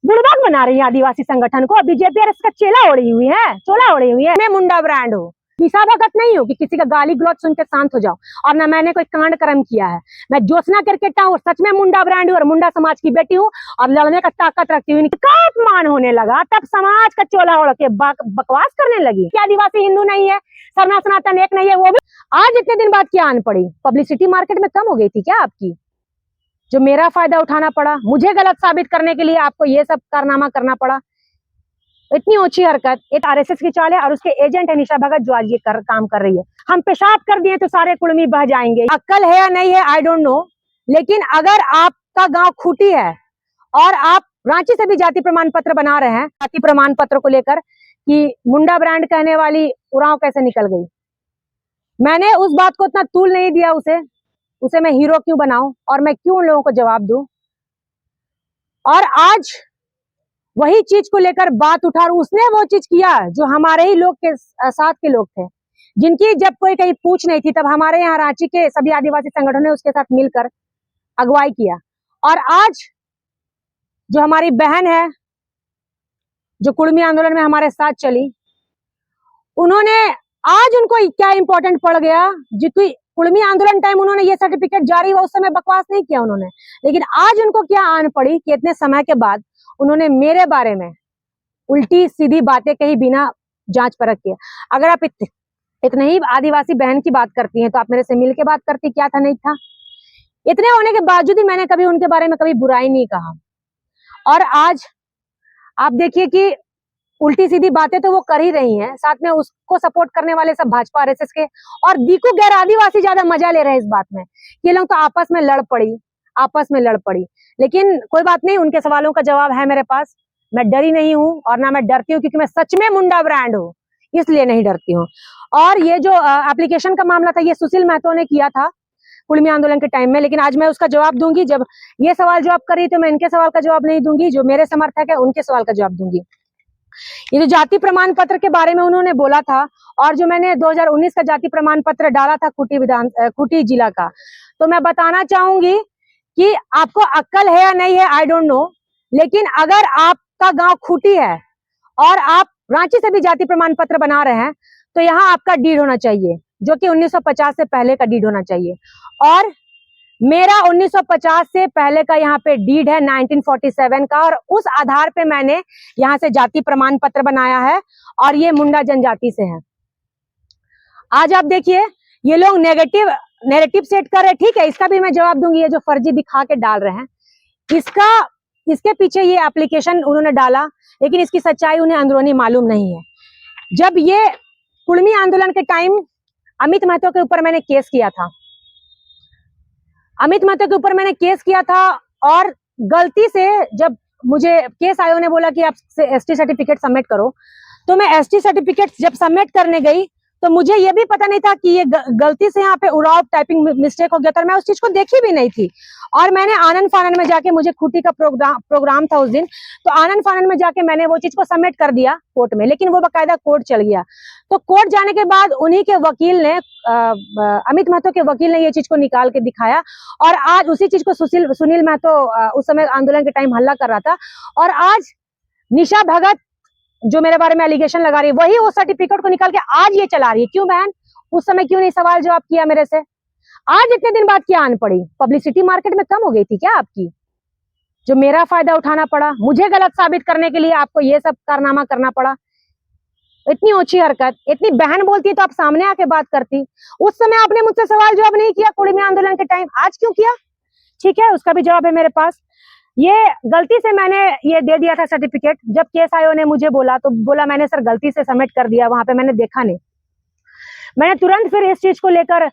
बुड़बक बना रही है आदिवासी संगठन को। बीजेपी और इसका चेला ओढ़ी हुई है, चोला ओढ़ी हुई है। मैं मुंडा ब्रांड हूँ, निशा भगत नहीं हूँ कि किसी का गाली गलौज सुन के शांत हो जाओ। और ना मैंने कोई कांड कर्म किया है। मैं ज्योत्सना क्रिकेटा हूँ, सच में मुंडा ब्रांड हूँ और मुंडा समाज की बेटी हूँ और लड़ने का ताकत रखती हूँ। मान होने लगा तब समाज का चोला ओढ़ के बकवास करने लगी कि आदिवासी हिंदू नहीं है, सरना सनातन एक नहीं है। वो भी आज इतने दिन बाद क्या आन पड़ी? पब्लिसिटी मार्केट में कम हो गई थी क्या आपकी, जो मेरा फायदा उठाना पड़ा? मुझे गलत साबित करने के लिए आपको ये सब कारनामा करना पड़ा? इतनी ऊंची हरकत। एक आरएसएस की चाल है और उसके एजेंट है निशा भगत जो आज ये काम कर रही है। हम पेशाब कर दिए तो सारे कुड़मी बह जाएंगे। अक्ल है या नहीं है आई डोंट नो, लेकिन अगर आपका गांव खूटी है और आप रांची से भी जाति प्रमाण पत्र बना रहे हैं, जाति प्रमाण पत्र को लेकर कि मुंडा ब्रांड कहने वाली उरांव कैसे निकल गई, मैंने उस बात को इतना तूल नहीं दिया। उसे मैं हीरो क्यों बनाऊं और मैं क्यों उन लोगों को जवाब दूं? और आज वही चीज को लेकर बात उठा, उसने वो चीज किया जो हमारे ही लोग के साथ के लोग थे, जिनकी जब कोई कहीं पूछ नहीं थी, तब हमारे यहाँ रांची के सभी आदिवासी संगठनों ने उसके साथ मिलकर अगुवाई किया। और आज जो हमारी बहन है जो कुड़मी आंदोलन में हमारे साथ चली, उन्होंने आज उनको क्या इंपॉर्टेंट पड़ गया, जितनी कुड़मी आंदोलन टाइम उन्होंने ये सर्टिफिकेट जारी हुआ उस समय बकवास नहीं किया उन्होंने, लेकिन आज उनको क्या आन पड़ी कि इतने समय के बाद उन्होंने मेरे बारे में उल्टी सीधी बातें कही बिना जांच परख के। अगर आप इतने ही आदिवासी बहन की बात करती हैं तो आप मेरे से मिल के बात करती, क्या था नहीं था। इतने होने के बावजूद ही मैंने कभी उनके बारे में कभी बुराई नहीं कहा। और आज आप देखिए कि उल्टी सीधी बातें तो वो कर ही रही हैं, साथ में उसको सपोर्ट करने वाले सब भाजपा आरएसएस के और दीकू गैर आदिवासी ज्यादा मजा ले रहे हैं इस बात में। ये लोग तो आपस में लड़ पड़ी। लेकिन कोई बात नहीं, उनके सवालों का जवाब है मेरे पास। मैं डरी नहीं हूँ और ना मैं डरती हूँ, क्योंकि मैं सच में मुंडा ब्रांड हूँ, इसलिए नहीं डरती हूँ। और ये जो एप्लीकेशन का मामला था, ये सुशील महतो ने किया था कुड़मी आंदोलन के टाइम में, लेकिन आज मैं उसका जवाब दूंगी। जब ये सवाल जवाब कर रही तो मैं इनके सवाल का जवाब नहीं दूंगी, जो मेरे समर्थक है उनके सवाल का जवाब दूंगी। ये जो जाति प्रमाण पत्र के बारे में उन्होंने बोला था, और जो मैंने 2019 का जाति प्रमाण पत्र डाला था खूंटी जिला का, तो मैं बताना चाहूंगी कि आपको अक्ल है या नहीं है आई डोंट नो, लेकिन अगर आपका गांव खूंटी है और आप रांची से भी जाति प्रमाण पत्र बना रहे हैं तो यहाँ आपका डीड होना चाहिए, जो कि 1950 से पहले का डीड होना चाहिए। और मेरा 1950 से पहले का यहाँ पे डीड है 1947 का, और उस आधार पे मैंने यहाँ से जाति प्रमाण पत्र बनाया है और ये मुंडा जनजाति से है। आज आप देखिए ये लोग नेगेटिव सेट कर रहे, ठीक है, इसका भी मैं जवाब दूंगी। ये जो फर्जी दिखा के डाल रहे हैं, इसके पीछे ये एप्लीकेशन उन्होंने डाला, लेकिन इसकी सच्चाई उन्हें अंदरूनी मालूम नहीं है। जब ये कुड़मी आंदोलन के टाइम अमित महतो के ऊपर मैंने केस किया था, और गलती से जब मुझे केस आयोग ने बोला कि आप एसटी सर्टिफिकेट सबमिट करो, तो मैं एसटी सर्टिफिकेट जब सबमिट करने गई तो मुझे ये भी पता नहीं था कि ये गलती से यहाँ पे उराव टाइपिंग मिस्टेक हो गया था। मैं उस चीज को देखी भी नहीं थी, और मैंने आनंद फानन में जाके, मुझे खूंटी का प्रोग्राम था उस दिन, तो आनंद फानन में जाके मैंने वो चीज को सबमिट कर दिया कोर्ट में, लेकिन वो बाकायदा कोर्ट चल गया। तो कोर्ट जाने के बाद उन्हीं के वकील ने, अमित महतो के वकील ने ये चीज को निकाल के दिखाया, और आज उसी चीज को सुनील महतो उस समय आंदोलन के टाइम हल्ला कर रहा था, और आज निशा भगत जो मेरे बारे में एलिगेशन लगा रही है, वही वो सर्टिफिकेट को निकाल के आज ये चला रही है। क्यों बहन, उस समय क्यों नहीं सवाल जवाब किया मेरे से? आज इतने दिन बाद क्या आन पड़ी? पब्लिसिटी मार्केट में कम हो गई थी क्या आपकी, जो मेरा फायदा उठाना पड़ा? मुझे गलत साबित करने के लिए आपको ये सब कारनामा करना पड़ा? इतनी ऊंची हरकत। इतनी बहन बोलती तो आप सामने आके बात करती। उस समय आपने मुझसे सवाल जवाब नहीं किया कुड़मी आंदोलन के टाइम, आज क्यों किया? ठीक है, उसका भी जवाब है मेरे पास। ये गलती से मैंने ये दे दिया था सर्टिफिकेट। जब केस आयोग ने मुझे बोला तो बोला मैंने सर गलती से सबमिट कर दिया, वहां पे मैंने देखा नहीं। मैंने तुरंत फिर इस चीज को लेकर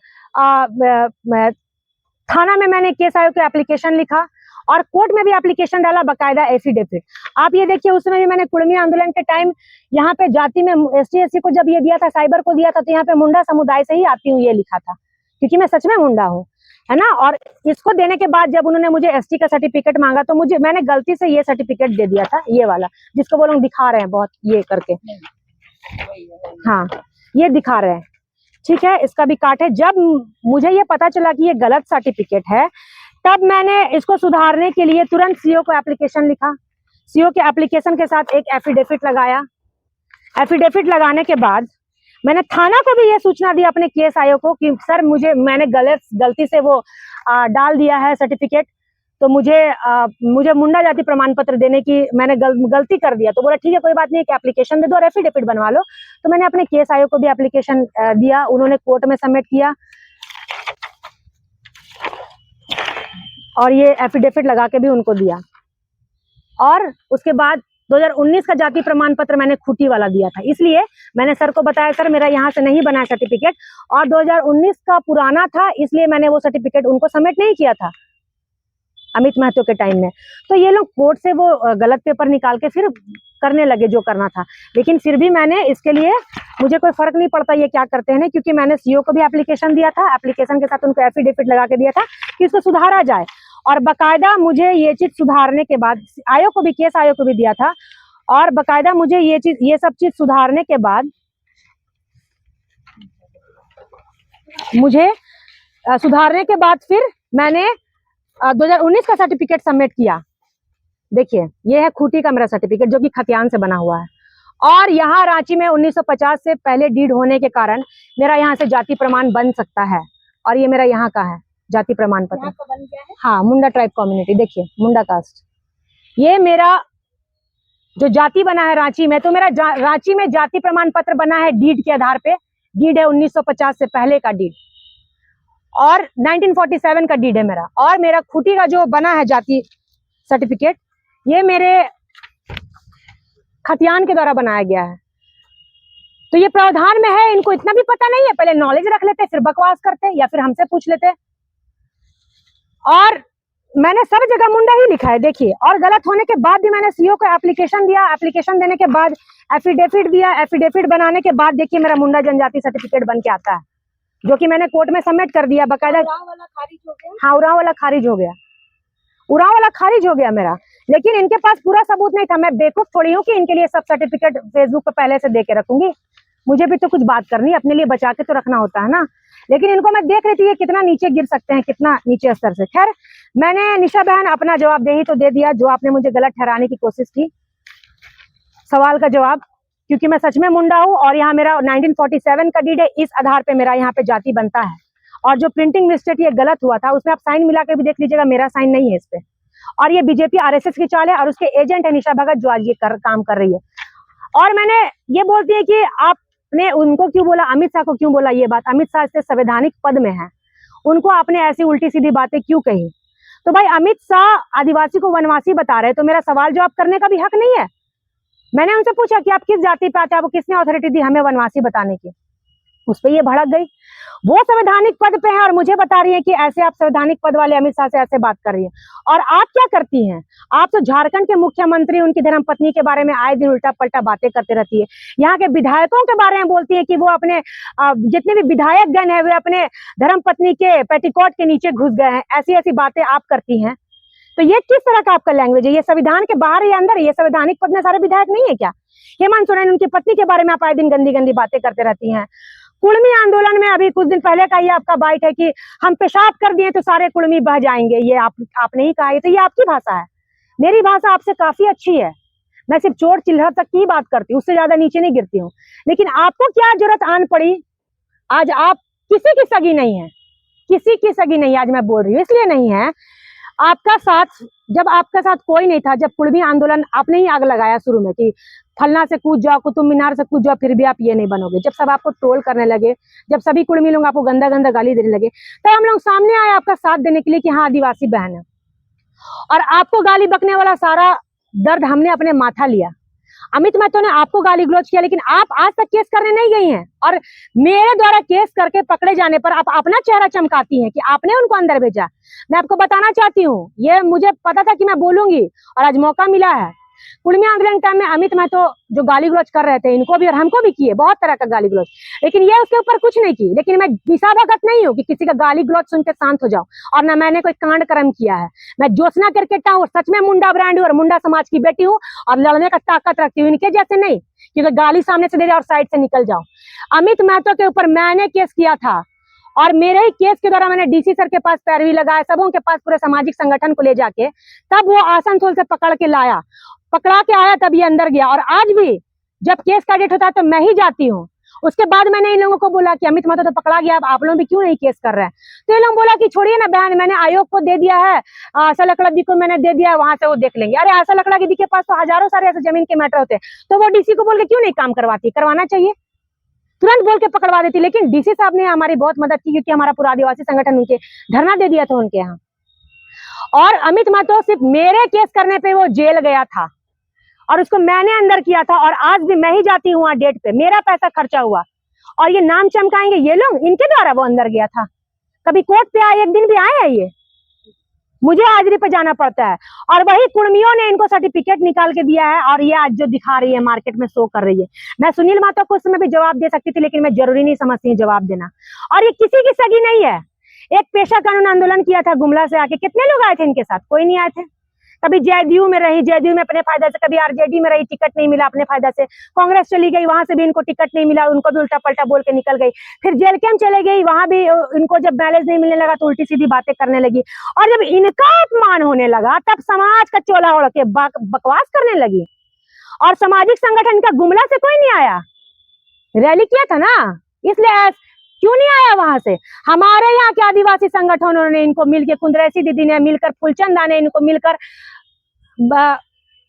थाना में मैंने केस आयोग को एप्लीकेशन लिखा और कोर्ट में भी एप्लीकेशन डाला, बाकायदा एफिडेविट। आप ये देखिए, उस समय भी मैंने कुड़मी आंदोलन के टाइम यहाँ पे जाति में ST/SC को जब ये दिया था, साइबर को दिया था, तो यहाँ पे मुंडा समुदाय से ही आती हूँ ये लिखा था, क्योंकि मैं सच में मुंडा हूँ, है ना। और इसको देने के बाद जब उन्होंने मुझे ST का सर्टिफिकेट मांगा तो मैंने गलती से ये सर्टिफिकेट दे दिया था, ये वाला जिसको वो लोग दिखा रहे हैं बहुत ये करके, हाँ ये दिखा रहे हैं, ठीक है, इसका भी काट है। जब मुझे ये पता चला कि ये गलत सर्टिफिकेट है, तब मैंने इसको सुधारने के लिए तुरंत CO को एप्लीकेशन लिखा। सीओ के एप्लीकेशन के साथ एक एफिडेविट लगाया। एफिडेविट लगाने के बाद मैंने थाना को भी ये सूचना दी अपने केस आयोग को कि सर मैंने गलती से वो डाल दिया है सर्टिफिकेट, तो मुझे मुंडा जाति प्रमाण पत्र देने की मैंने गलती कर दिया। तो बोला ठीक है कोई बात नहीं, एप्लीकेशन दे दो और एफिडेविट बनवा लो। तो मैंने अपने केस आयोग को भी एप्लीकेशन दिया, उन्होंने कोर्ट में सबमिट किया और ये एफिडेविट लगा के भी उनको दिया। और उसके बाद 2019 का जाति प्रमाण पत्र मैंने खूंटी वाला दिया था, इसलिए मैंने सर को बताया सर मेरा यहाँ से नहीं बना सर्टिफिकेट, और 2019 का पुराना था इसलिए मैंने वो सर्टिफिकेट उनको सबमिट नहीं किया था अमित महतो के टाइम में। तो ये लोग कोर्ट से वो गलत पेपर निकाल के फिर करने लगे जो करना था। लेकिन फिर भी मैंने इसके लिए, मुझे कोई फर्क नहीं पड़ता ये क्या करते हैं, क्योंकि मैंने सीओ को भी एप्लीकेशन दिया था, एप्लीकेशन के साथ उनको एफिडेविट लगा के दिया था कि इसको सुधारा जाए। और बकायदा मुझे ये चीज सुधारने के बाद आयोग को भी, केस आयोग को भी दिया था, और बकायदा मुझे ये सब चीज सुधारने के बाद फिर मैंने 2019 का सर्टिफिकेट सबमिट किया। देखिए ये है खूंटी का मेरा सर्टिफिकेट जो कि खतियान से बना हुआ है, और यहाँ रांची में 1950 से पहले डीड होने के कारण मेरा यहाँ से जाति प्रमाण बन सकता है। और ये मेरा यहाँ का है जाति प्रमाण पत्र। बन गया है? हाँ, मुंडा ट्राइब कम्युनिटी, देखिए मुंडा कास्ट। ये मेरा जो जाति बना है रांची में, तो मेरा रांची में जाति प्रमाण पत्र बना है डीड के आधार पे। डीड है 1950 से पहले का डीड, और 1947 का डीड है मेरा। और मेरा खूंटी का जो बना है जाति सर्टिफिकेट, ये मेरे खतियान के द्वारा बनाया गया है। तो ये प्रावधान में है, इनको इतना भी पता नहीं है, पहले नॉलेज रख लेते फिर बकवास करते या फिर हमसे पूछ लेते। और मैंने सब जगह मुंडा ही लिखा है देखिए, और गलत होने के बाद भी मैंने सीओ को एप्लीकेशन दिया, एप्लीकेशन देने के बाद एफिडेविट दिया, एफिडेविट बनाने के बाद देखिए मेरा मुंडा जनजाति सर्टिफिकेट बन के आता है, जो कि मैंने कोर्ट में सबमिट कर दिया बकायदा। उरांव वाला खारिज हो गया। हाँ, उरांव वाला खारिज हो गया, उरांव वाला खारिज हो गया मेरा। लेकिन इनके पास पूरा सबूत नहीं था। मैं बेवकूफ थोड़ी हूँ कि इनके लिए सब सर्टिफिकेट फेसबुक पे पहले से दे के रखूंगी। मुझे भी तो कुछ बात करनी, अपने लिए बचा के तो रखना होता है ना। लेकिन इनको मैं देख रही थी ये कितना नीचे गिर सकते हैं, कितना नीचे स्तर से। खैर, मैंने निशा बहन अपना जवाब दे ही तो दे दिया, जो आपने मुझे गलत ठहराने की कोशिश की सवाल का जवाब, क्योंकि मैं सच में मुंडा हूँ और यहाँ मेरा 1947 का डीड है, इस आधार पे मेरा यहाँ पे जाति बनता है। और जो प्रिंटिंग मिस्टेक ये गलत हुआ था उसमें आप साइन मिला के भी देख लीजिएगा, मेरा साइन नहीं है इस पे। और ये बीजेपी आरएसएस की चाल है, और उसके एजेंट है निशा भगत जो आज ये काम कर रही है। और मैंने ये बोलती है कि आपने उनको क्यों बोला, अमित शाह को क्यों बोला ये बात, अमित शाह से संवैधानिक पद में है, उनको आपने ऐसी उल्टी सीधी बातें क्यों कही। तो भाई अमित शाह आदिवासी को वनवासी बता रहे, तो मेरा सवाल जवाब करने का भी हक नहीं है। मैंने उनसे पूछा कि आप किस जाति पे आते हैं, आपको किसने अथॉरिटी दी हमें वनवासी बताने की। उस पर ये भड़क गई, वो संवैधानिक पद पे है और मुझे बता रही है कि ऐसे आप संवैधानिक पद वाले अमित शाह से ऐसे बात कर रही है। और आप क्या करती हैं, आप तो झारखंड के मुख्यमंत्री उनकी धर्मपत्नी के बारे में आए दिन उल्टा पलटा बातें करते रहती है। यहाँ के विधायकों के बारे में बोलती है कि वो अपने जितने भी विधायक गण है वे अपने धर्मपत्नी के पेटीकोट के नीचे घुस गए हैं। ऐसी ऐसी बातें आप करती हैं। तो ये किस तरह का आपका लैंग्वेज है, ये संविधान के बाहर या अंदर, ये संवैधानिक पद में सारे विधायक नहीं है क्या। हेमंत सोरेन उनकी पत्नी के बारे में आप आए दिन गंदी गंदी बातें करते रहती हैं। कुड़मी आंदोलन में अभी कुछ दिन पहले का ये आपका बाइट है कि हम पेशाब कर दिए तो सारे कुड़मी बह जाएंगे, ये आपने ही कहा है। तो ये आपकी भाषा है, मेरी भाषा आपसे काफी अच्छी है। मैं सिर्फ चोट चिल्हर तक की बात करती हूँ, उससे ज्यादा नीचे नहीं गिरती हूँ। लेकिन आपको क्या जरूरत आन पड़ी, आज आप किसी की सगी नहीं है, किसी की सगी नहीं, आज मैं बोल रही हूँ इसलिए नहीं है। आपका साथ, जब आपका साथ कोई नहीं था, जब कुड़मी आंदोलन आपने ही आग लगाया शुरू में कि फलना से कूद जाओ, कुतुब मीनार से कूद जाओ, फिर भी आप ये नहीं बनोगे। जब सब आपको ट्रोल करने लगे, जब सभी कुड़मी लोग आपको गंदा गंदा गाली देने लगे, तो हम लोग सामने आए आपका साथ देने के लिए कि हाँ आदिवासी बहन है। और आपको गाली बकने वाला सारा दर्द हमने अपने माथा लिया। अमित महतो ने आपको गाली गलौज किया, लेकिन आप आज तक केस करने नहीं गई हैं। और मेरे द्वारा केस करके पकड़े जाने पर आप अपना चेहरा चमकाती हैं कि आपने उनको अंदर भेजा। मैं आपको बताना चाहती हूँ, ये मुझे पता था कि मैं बोलूंगी और आज मौका मिला है। कुड़मी आंदोलन टाइम में अमित महतो जो गाली गलौज कर रहे थे, इनको भी और हमको भी किए बहुत तरह का गाली गलौज, लेकिन ये उसके ऊपर कुछ नहीं की। लेकिन मैं निशा भगत नहीं हूँ कि किसी का गाली गलौज सुन के शांत हो जाऊं, और ना मैंने कोई कांड कर्म किया है। मैं ज्योत्सना क्रिकेटा हूँ, सच में मुंडा ब्रांड हूँ और मुंडा समाज की बेटी हूँ, और लड़ने का ताकत रखती हूँ, इनके जैसे नहीं कि गाली सामने से दे जाओ और साइड से निकल जाओ। अमित महतो के ऊपर मैंने केस किया था और मेरे ही केस के द्वारा मैंने डीसी सर के पास पैरवी लगाया, सबों के पास, पूरे सामाजिक संगठन को ले जाके, तब वो आसनसोल से पकड़ के लाया, पकड़ा के आया, तब ये अंदर गया। और आज भी जब केस का डेट होता है तो मैं ही जाती हूँ। उसके बाद मैंने इन लोगों को बोला कि अमित महतो तो पकड़ा गया, अब आप लोग भी क्यों नहीं केस कर रहे हैं? तो ये लोग बोला कि छोड़िए ना बहन, मैंने आयोग को दे दिया है, आशा लकड़ा दी को मैंने दे दिया है, वहां से वो देख लेंगे। अरे आशा लकड़ा दी के पास तो हजारों सारे ऐसे जमीन के मैटर होते हैं, तो वो डीसी को बोल के क्यों नहीं काम करवाती? करवाना चाहिए, तुरंत बोल के पकड़वा देती। लेकिन डीसी साहब ने हमारी बहुत मदद की, क्योंकि हमारा पूरा आदिवासी संगठन उनके धरना दे दिया था उनके यहाँ। और अमित महतो सिर्फ मेरे केस करने पे वो जेल गया था, और उसको मैंने अंदर किया था, और आज भी मैं ही जाती हूँ वहां डेट पे, मेरा पैसा खर्चा हुआ। और ये नाम चमकाएंगे ये लोग, इनके द्वारा वो अंदर गया था। कभी कोर्ट पे आए, एक दिन भी आए हैं ये? मुझे हाजिरी पे जाना पड़ता है। और वही कुर्मियों ने इनको सर्टिफिकेट निकाल के दिया है, और ये आज जो दिखा रही है मार्केट में शो कर रही है। मैं सुनील महतो को उस समय भी जवाब दे सकती थी, लेकिन मैं जरूरी नहीं समझती जवाब देना। और ये किसी की सगी नहीं है। एक पेशा कानून आंदोलन किया था गुमला से आके, कितने लोग आए थे इनके साथ? कोई नहीं आए थे। कभी जदयू में रही, जदयू में अपने फायदा से, कभी आरजेडी में रही, टिकट नहीं मिला अपने फायदा से, कांग्रेस चली गई, वहां से भी इनको टिकट नहीं मिला, उनको भी उल्टा पलटा बोल के निकल गई। फिर जेल कैंप चले गई, वहां भी इनको जब बैलेंस नहीं मिलने लगा तो उल्टी सीधी बातें करने लगी। और जब इनका अपमान होने लगा तब समाज का चोला ओढ़ के बकवास करने लगी। और सामाजिक संगठन का गुमला से कोई नहीं आया, रैली किया था ना, इसलिए क्यों नहीं आया वहां से? हमारे यहाँ के आदिवासी संगठनों ने इनको मिलकर, कुंदरेसी दीदी ने मिलकर, फुलचंद दा ने इनको मिलकर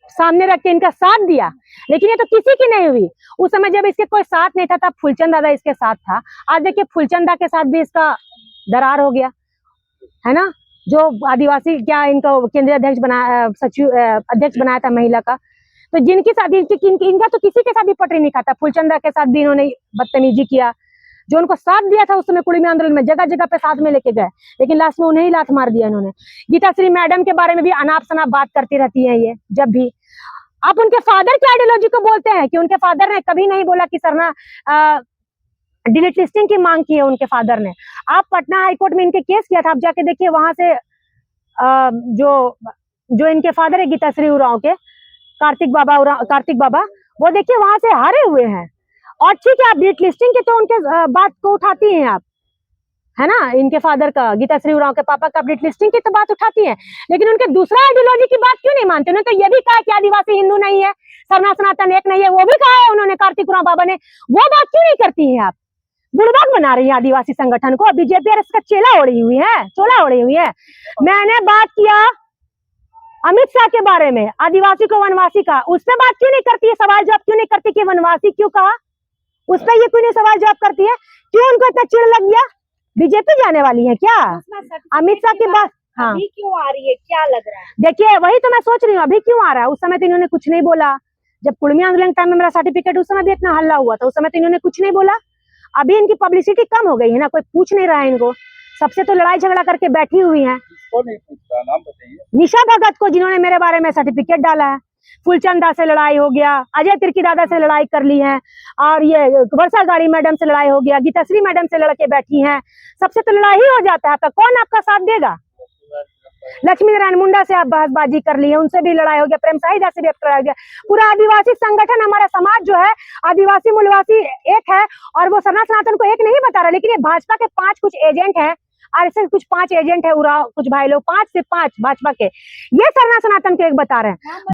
सामने रख के इनका साथ दिया। लेकिन ये तो किसी की नहीं हुई। उस समय जब इसके कोई साथ नहीं था तब फुलचंद दादा इसके साथ था। आज देखिए फुलचंद दा के साथ भी इसका दरार हो गया है ना। जो आदिवासी क्या इनको केंद्रीय अध्यक्ष बनाया, सचिव अध्यक्ष बनाया था महिला का, तो जिनके साथ इनका तो किसी के साथ भी पटरी नहीं खाता। फुलचंद दा के साथ भी इन्होंने बदतमीजी किया। जो उनको साथ दिया था उस समय कुड़ी में आंदोलन में, जगह जगह पे साथ में लेके गए, लेकिन लास्ट में उन्हें ही लात मार दिया इन्होंने। गीताश्री मैडम के बारे में भी अनाप शनाप बात करती रहती है ये जब भी। आप उनके फादर की आइडियोलॉजी को बोलते हैं कि उनके फादर ने कभी नहीं बोला कि सरना डिलीट लिस्टिंग की मांग की है उनके फादर ने। आप पटना हाईकोर्ट में इनके केस किया था, आप जाके देखिए वहां से जो इनके फादर है गीताश्री उरांव के, कार्तिक बाबा, वो देखिए वहां से हारे हुए हैं। और ठीक है, आप डिलीट लिस्टिंग की तो उनके बात को उठाती हैं आप, है ना, इनके फादर का, गीताश्री उरांव के पापा का डिलीट लिस्टिंग की तो बात उठाती हैं, लेकिन उनके दूसरा आइडियोलॉजी की बात क्यों नहीं मानते? उन्होंने तो ये भी कहा कि आदिवासी हिंदू नहीं है, सरना सनातन एक नहीं है, वो भी कहा है उन्होंने, कार्तिक उरांव बाबा ने। वो बात क्यों नहीं करती है आप? बुड़बक बना रही है आदिवासी संगठन को। बीजेपी इसका चेला ओढ़ी हुई है, चोला ओढ़ी हुई है। मैंने बात किया अमित शाह के बारे में, आदिवासी को वनवासी का, उस पर बात क्यों नहीं करती है? सवाल जवाब क्यों नहीं करती कि वनवासी क्यों कहा? उस पर ये क्यों नहीं सवाल जवाब करती है? क्यों उनको इतना चिढ़ लग गया? बीजेपी जाने वाली है क्या अमित शाह की बात? हाँ, अभी क्यों आ रही है, क्या लग रहा है? देखिए वही तो मैं सोच रही हूँ, अभी क्यों आ रहा है? उस समय तो इन्होंने कुछ नहीं बोला। जब कुर्मी आंदोलन टाइम में मेरा सर्टिफिकेट, उस समय भी इतना हल्ला हुआ था, उस समय तो इन्होंने कुछ नहीं बोला। अभी इनकी पब्लिसिटी कम हो गई है ना, कोई पूछ नहीं रहा है इनको। सबसे तो लड़ाई झगड़ा करके बैठी हुई है। नहीं पूछता, नाम बताइए। निशा भगत को, जिन्होंने मेरे बारे में सर्टिफिकेट डाला है। फुलचंद दा से लड़ाई हो गया, अजय तिर्की दादा से लड़ाई कर ली है, और ये वर्षा गाड़ी मैडम से लड़ाई हो गया, गीताश्री मैडम से लड़के बैठी हैं। सबसे तो लड़ाई ही हो जाता है आपका, कौन आपका साथ देगा? लक्ष्मी नारायण मुंडा से आप बहसबाजी कर ली है, उनसे भी लड़ाई हो गया, प्रेम साहिदा से भी कराया गया। पूरा आदिवासी संगठन, हमारा समाज जो है आदिवासी मूलवासी एक है, और वो सरना सनातन को एक नहीं बता रहा। लेकिन ये भाजपा के 5 कुछ एजेंट हैं, आरएसएस कुछ 5 एजेंट है, उराव कुछ भाई लोग, 5 से 5 भाजपा के, ये सरना सनातन को एक बता रहे हैं।